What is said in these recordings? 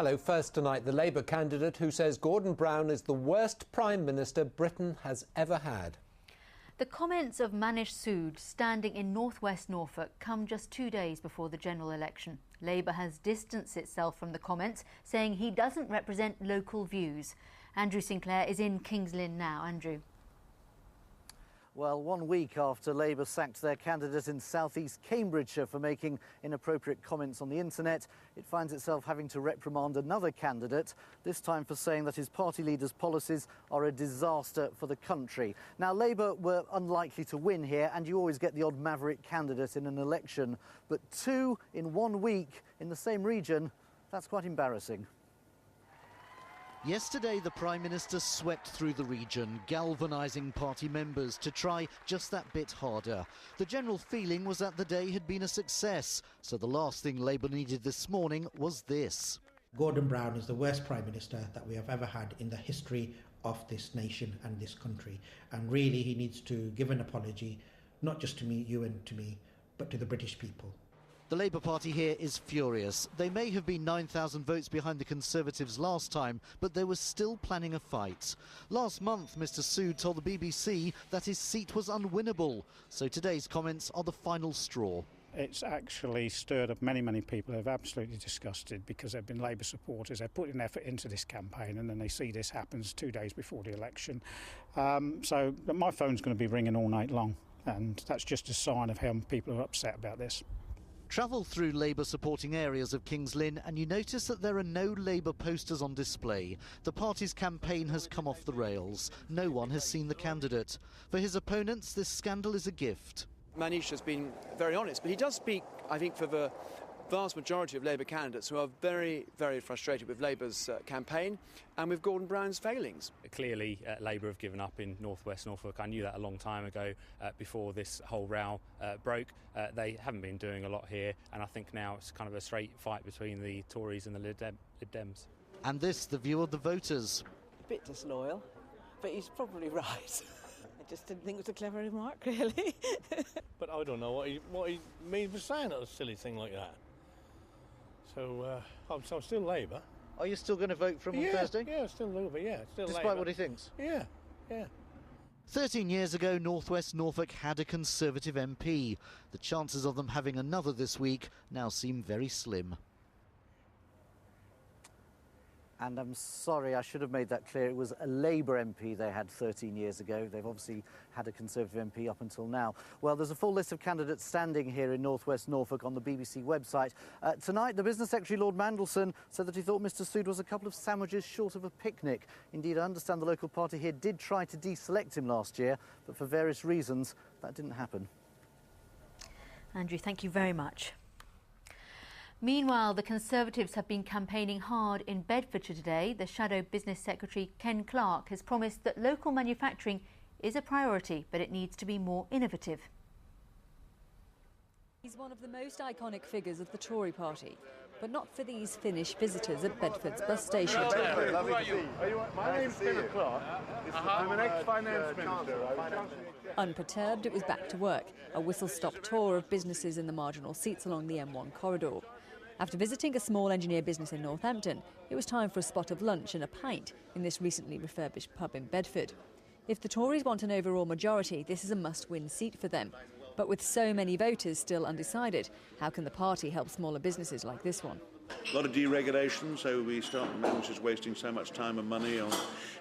Hello. First tonight, the Labour candidate who says Gordon Brown is the worst Prime Minister Britain has ever had. The comments of Manish Sood standing in northwest Norfolk come just 2 days before the general election. Labour has distanced itself from the comments, saying he doesn't represent local views. Andrew Sinclair is in Kings Lynn now. Andrew. Well, 1 week after Labour sacked their candidate in south-east Cambridgeshire for making inappropriate comments on the internet, it finds itself having to reprimand another candidate, this time for saying that his party leader's policies are a disaster for the country. Now, Labour were unlikely to win here, and you always get the odd maverick candidate in an election. But 2 in 1 week in the same region, that's quite embarrassing. Yesterday, the Prime Minister swept through the region, galvanising party members to try just that bit harder. The general feeling was that the day had been a success, so the last thing Labour needed this morning was this. Gordon Brown is the worst Prime Minister that we have ever had in the history of this nation and this country. And really, he needs to give an apology, not just to me, you and to me, but to the British people. The Labour Party here is furious. They may have been 9,000 votes behind the Conservatives last time, but they were still planning a fight. Last month, Mr Sood told the BBC that his seat was unwinnable, so today's comments are the final straw. It's actually stirred up many people who are absolutely disgusted because they've been Labour supporters. They've put an effort into this campaign and then they see this happens 2 days before the election. So my phone's going to be ringing all night long, and that's just a sign of how people are upset about this. Travel through Labour supporting areas of Kings Lynn and you notice that there are no Labour posters on display. The party's campaign has come off the rails. No one has seen the candidate. For his opponents, this scandal is a gift. Manish has been very honest, but he does speak, I think, for the vast majority of Labour candidates who are very frustrated with Labour's campaign and with Gordon Brown's failings. Clearly, Labour have given up in northwest Norfolk. I knew that a long time ago before this whole row broke. They haven't been doing a lot here, and I think now it's kind of a straight fight between the Tories and the Lib Dems. And this, the view of the voters. A bit disloyal, but he's probably right. I just didn't think it was a clever remark, really. But I don't know what he means by saying a silly thing like that. So I'm still Labour. Are you still going to vote for him on Thursday? Yeah, still Labour, yeah. Still Despite Labour. what he thinks? Yeah. 13 years ago, northwest Norfolk had a Conservative MP. The chances of them having another this week now seem very slim. And I'm sorry, I should have made that clear. It was a Labour MP they had 13 years ago. They've obviously had a Conservative MP up until now. Well, there's a full list of candidates standing here in northwest Norfolk on the BBC website. Tonight, the Business Secretary, Lord Mandelson, said that he thought Mr Sood was a couple of sandwiches short of a picnic. Indeed, I understand the local party here did try to deselect him last year, but for various reasons, that didn't happen. Andrew, thank you very much. Meanwhile, the Conservatives have been campaigning hard in Bedfordshire today. The Shadow Business Secretary, Ken Clarke, has promised that local manufacturing is a priority, but it needs to be more innovative. He's one of the most iconic figures of the Tory party, but not for these Finnish visitors at Bedford's bus station. My name's Ken Clarke. I'm an ex-finance minister. Unperturbed, it was back to work, a whistle-stop tour of businesses in the marginal seats along the M1 corridor. After visiting a small engineer business in Northampton, it was time for a spot of lunch and a pint in this recently refurbished pub in Bedford. If the Tories want an overall majority, this is a must-win seat for them. But with so many voters still undecided, how can the party help smaller businesses like this one? A lot of deregulation, so we start managers wasting so much time and money on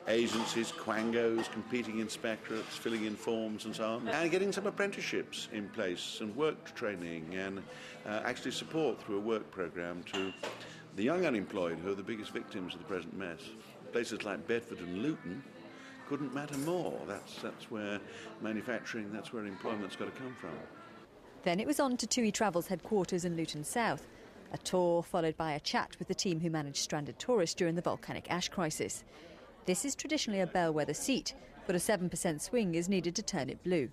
agencies, quangos, competing inspectorates, filling in forms and so on, and getting some apprenticeships in place and work training and actually support through a work programme to the young unemployed who are the biggest victims of the present mess. Places like Bedford and Luton couldn't matter more. That's where manufacturing, that's where employment's got to come from. Then it was on to TUI Travel's headquarters in Luton South. A tour followed by a chat with the team who managed stranded tourists during the volcanic ash crisis. This is traditionally a bellwether seat, but a 7% swing is needed to turn it blue.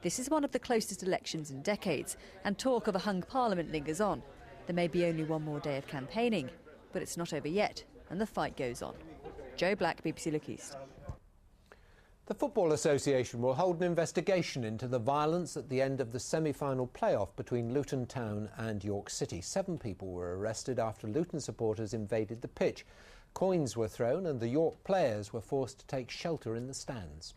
This is one of the closest elections in decades, and talk of a hung parliament lingers on. There may be only one more day of campaigning, but it's not over yet, and the fight goes on. Joe Black, BBC Look East. The Football Association will hold an investigation into the violence at the end of the semi-final playoff between Luton Town and York City. 7 people were arrested after Luton supporters invaded the pitch. Coins were thrown and the York players were forced to take shelter in the stands.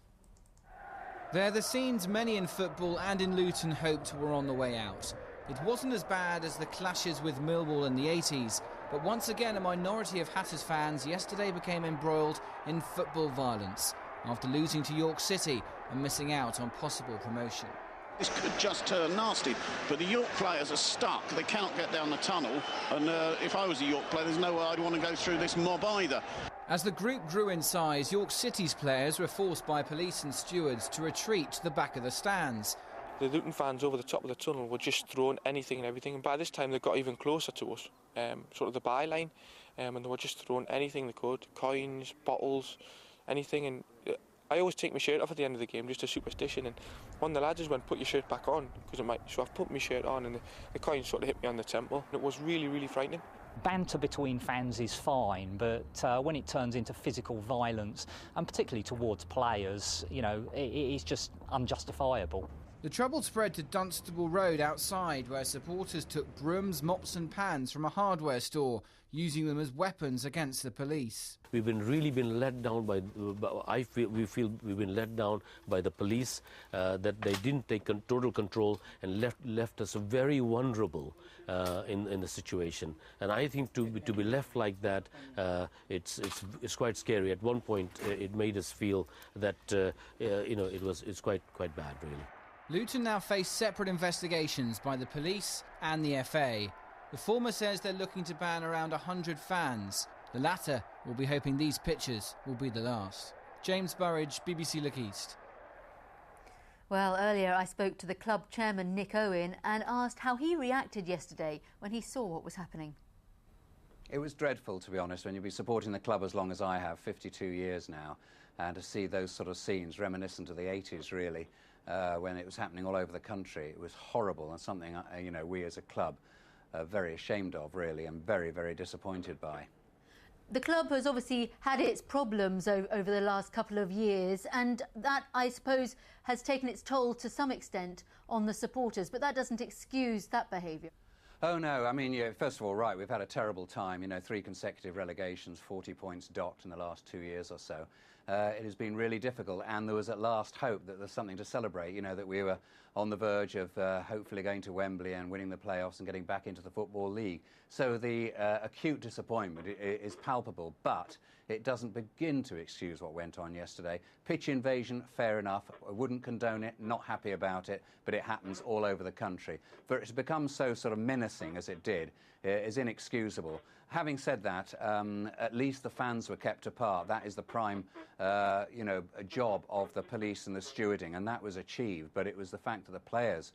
They're the scenes many in football and in Luton hoped were on the way out. It wasn't as bad as the clashes with Millwall in the 80s, but once again a minority of Hatters fans yesterday became embroiled in football violence after losing to York City and missing out on possible promotion. This could just turn nasty, but the York players are stuck. They cannot get down the tunnel, and if I was a York player, there's no way I'd want to go through this mob either. As the group grew in size, York City's players were forced by police and stewards to retreat to the back of the stands. The Luton fans over the top of the tunnel were just throwing anything and everything, and by this time they got even closer to us, sort of the byline, and they were just throwing anything they could, coins, bottles, anything. And I always take my shirt off at the end of the game, just a superstition, and one of the lads just went, "Put your shirt back on," because it might. So I've put my shirt on, and the coin sort of hit me on the temple. It was really, really frightening. Banter between fans is fine, but when it turns into physical violence, and particularly towards players, you know, it's just unjustifiable. The trouble spread to Dunstable Road outside, where supporters took brooms, mops and pans from a hardware store, using them as weapons against the police. We've really been let down by. We feel we've been let down by the police, that they didn't take total control and left us very vulnerable in the situation. And I think to be left like that, it's quite scary. At one point, it made us feel that it's quite bad, really. Luton now face separate investigations by the police and the FA. The former says they're looking to ban around 100 fans. The latter will be hoping these pictures will be the last. James Burridge, BBC Look East. Well, earlier I spoke to the club chairman Nick Owen and asked how he reacted yesterday when he saw what was happening. It was dreadful, to be honest, when you've been supporting the club as long as I have, 52 years now, and to see those sort of scenes reminiscent of the 80s, really, when it was happening all over the country. It was horrible and something, we as a club are very ashamed of, really, and very, very disappointed by. The club has obviously had its problems over the last couple of years, and that, I suppose, has taken its toll to some extent on the supporters, but that doesn't excuse that behaviour. Oh, no, I mean, first of all, right, we've had a terrible time, 3 consecutive relegations, 40 points dot in the last 2 years or so. It has been really difficult, and there was at last hope that there's something to celebrate, that we were on the verge of hopefully going to Wembley and winning the playoffs and getting back into the Football League. So the acute disappointment is palpable, but it doesn't begin to excuse what went on yesterday. Pitch invasion, fair enough. I wouldn't condone it, not happy about it, but it happens all over the country. For it to become so sort of menacing as it did is inexcusable. Having said that, at least the fans were kept apart. That is the prime, job of the police and the stewarding, and that was achieved. But it was the fact that the players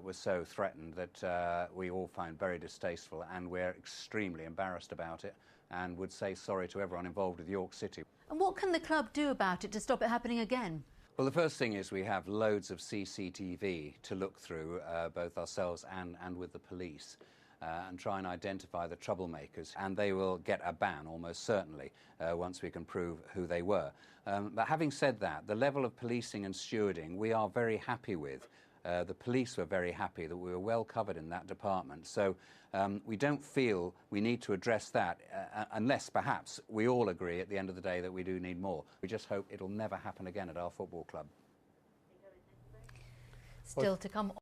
were so threatened that we all found very distasteful, and we're extremely embarrassed about it and would say sorry to everyone involved with York City. And what can the club do about it to stop it happening again? Well, the first thing is we have loads of CCTV to look through, both ourselves and with the police. And try and identify the troublemakers, and they will get a ban almost certainly once we can prove who they were. But having said that, the level of policing and stewarding we are very happy with. The police were very happy that we were well covered in that department. So we don't feel we need to address that unless perhaps we all agree at the end of the day that we do need more. We just hope it'll never happen again at our football club. Still to come.